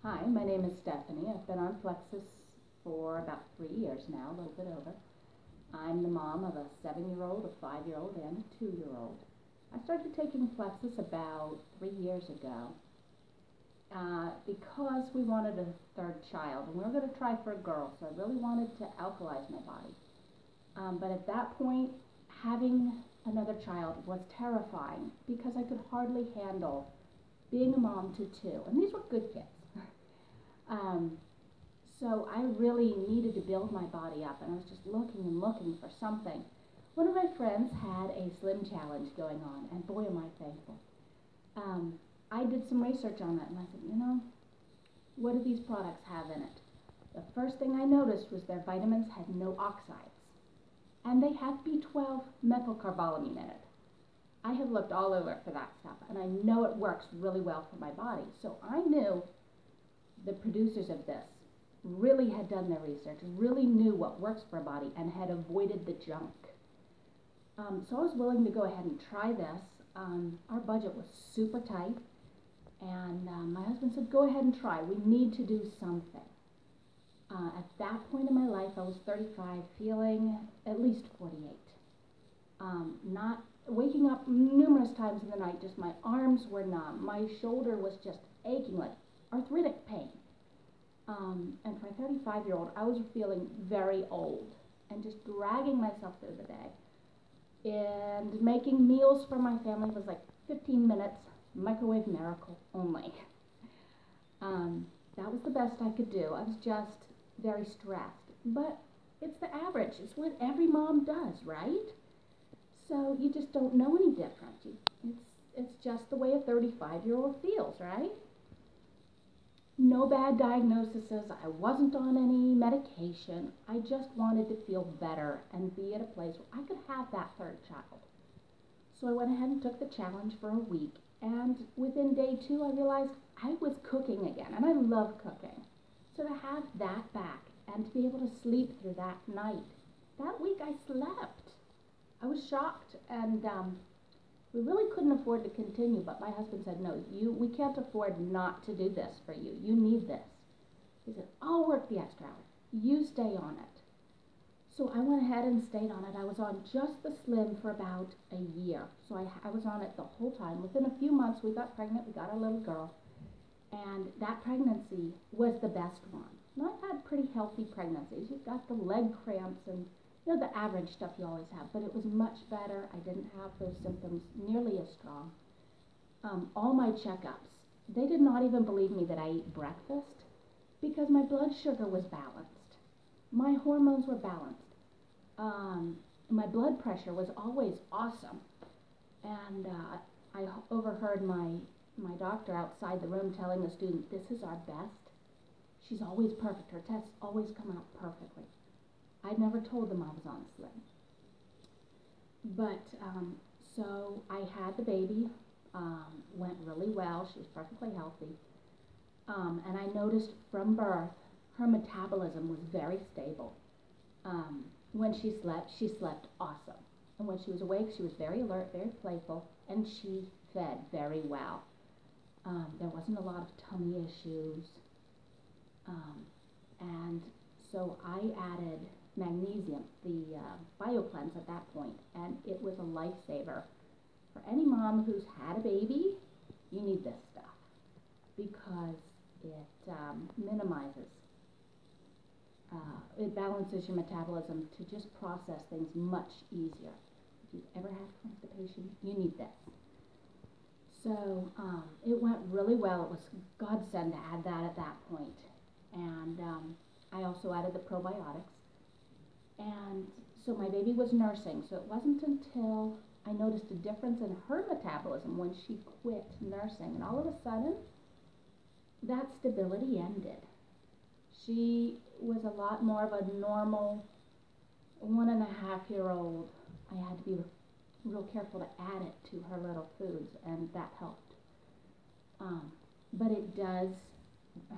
Hi, my name is Stephanie. I've been on Plexus for about 3 years now, a little bit over. I'm the mom of a 7-year-old, a 5-year-old, and a 2-year-old. I started taking Plexus about 3 years ago because we wanted a third child, and we were going to try for a girl, so I really wanted to alkalize my body. But at that point, having another child was terrifying because I could hardly handle being a mom to two, and these were good kids. So I really needed to build my body up, and I was just looking and looking for something. One of my friends had a slim challenge going on, and boy am I thankful. I did some research on it, and I said, what do these products have in it? The first thing I noticed was their vitamins had no oxides, and they had B12 methylcobalamin in it. I have looked all over for that stuff, and I know it works really well for my body. So I knew the producers of this really had done their research, really knew what works for a body, and had avoided the junk. So I was willing to go ahead and try this. Our budget was super tight, and my husband said, go ahead and try. We need to do something. At that point in my life, I was 35, feeling at least 48. Not waking up numerous times in the night, just my arms were numb. My shoulder was just aching, like arthritic pain. And for a 35-year-old, I was feeling very old and just dragging myself through the day. And making meals for my family was like 15 minutes, microwave miracle only. That was the best I could do. I was just very stressed. But it's the average. It's what every mom does, right? So you just don't know any different. It's just the way a 35-year-old feels, right? No bad diagnoses. I wasn't on any medication. I just wanted to feel better and be at a place where I could have that third child. So I went ahead and took the challenge for a week. And within day 2, I realized I was cooking again. And I love cooking. So to have that back and to be able to sleep through that night, that week I slept. I was shocked, and we really couldn't afford to continue, but my husband said, no, we can't afford not to do this for you. You need this. He said, I'll work the extra hours. You stay on it. So I went ahead and stayed on it. I was on just the Slim for about a year. So I was on it the whole time. Within a few months, we got pregnant. We got our little girl. And that pregnancy was the best one. And I've had pretty healthy pregnancies. You've got the leg cramps and the average stuff you always have, but it was much better. I didn't have those symptoms nearly as strong. All my checkups, they did not even believe me that I ate breakfast because my blood sugar was balanced. My hormones were balanced. My blood pressure was always awesome. And I overheard my doctor outside the room telling the student, this is our best. She's always perfect. Her tests always come out perfectly. I'd never told them I was on Slim. But, so I had the baby, went really well. She was perfectly healthy. And I noticed from birth, her metabolism was very stable. When she slept awesome. And when she was awake, she was very alert, very playful, and she fed very well. There wasn't a lot of tummy issues. And so I added magnesium, the BioCleanse at that point, and it was a lifesaver. For any mom who's had a baby, you need this stuff because it minimizes, it balances your metabolism to just process things much easier. If you've ever had constipation, you need this. So it went really well. It was godsend to add that at that point. And I also added the probiotics. And so my baby was nursing, so it wasn't until I noticed a difference in her metabolism when she quit nursing. And all of a sudden, that stability ended. She was a lot more of a normal 1.5-year-old. I had to be real careful to add it to her little foods, and that helped. But it does,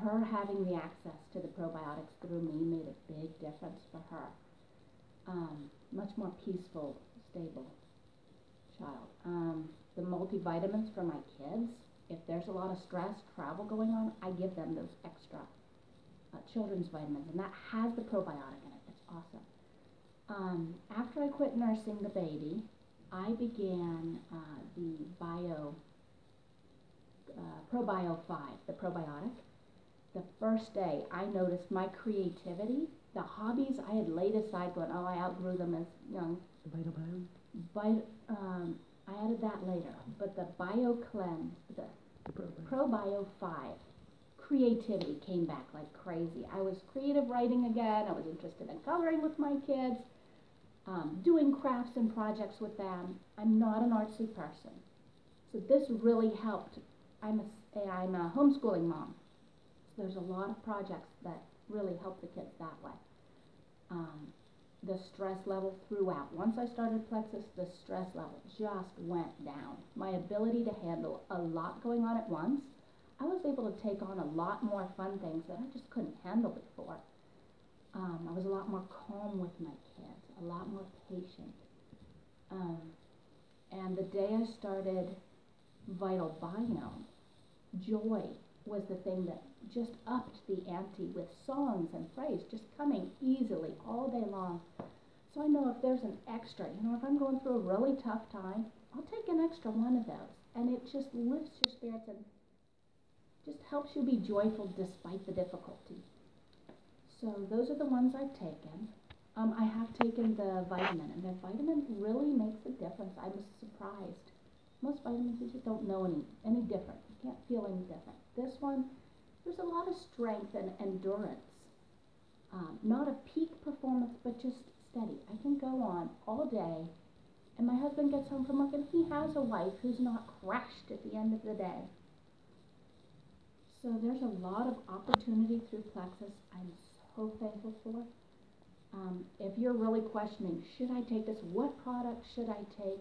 her having the access to the probiotics through me made a big difference for her. Much more peaceful, stable child. The multivitamins for my kids, If there's a lot of stress, travel going on, I give them those extra children's vitamins, and that has the probiotic in it. It's awesome. After I quit nursing the baby, I began the ProBio 5, the probiotic. The first day, I noticed my creativity, the hobbies I had laid aside going, oh, I outgrew them as young. I added that later, but the Bio Cleanse, the ProBio 5, creativity came back like crazy. I was creative writing again. I was interested in coloring with my kids, doing crafts and projects with them. I'm not an artsy person, so this really helped. I'm a homeschooling mom, so there's a lot of projects that really help the kids that way. The stress level throughout. Once I started Plexus, the stress level just went down. My ability to handle a lot going on at once, I was able to take on a lot more fun things that I just couldn't handle before. I was a lot more calm with my kids, a lot more patient. And the day I started Vital Biome, joy was the thing that just upped the ante with songs and praise just coming easily all day long. So I know if there's an extra, if I'm going through a really tough time, I'll take an extra one of those, and it just lifts your spirits and just helps you be joyful despite the difficulty. So those are the ones I've taken. I have taken the vitamin, and the vitamin really makes a difference. I was surprised. Most vitamins, you just don't know any different. You can't feel any different. This one, there's a lot of strength and endurance. Not a peak performance, but just steady. I can go on all day, and my husband gets home from work, and he has a wife who's not crashed at the end of the day. So there's a lot of opportunity through Plexus I'm so thankful for. If you're really questioning, should I take this? What product should I take?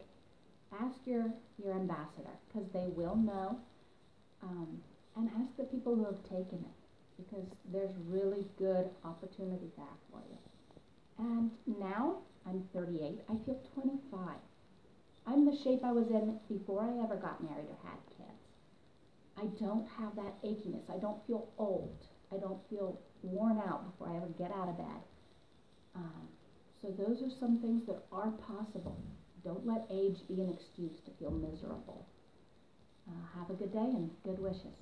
Ask your ambassador, because they will know. And ask the people who have taken it, because there's really good opportunity there for you. And now, I'm 38, I feel 25. I'm the shape I was in before I ever got married or had kids. I don't have that achiness. I don't feel old. I don't feel worn out before I ever get out of bed. So those are some things that are possible. Don't let age be an excuse to feel miserable. Have a good day and good wishes.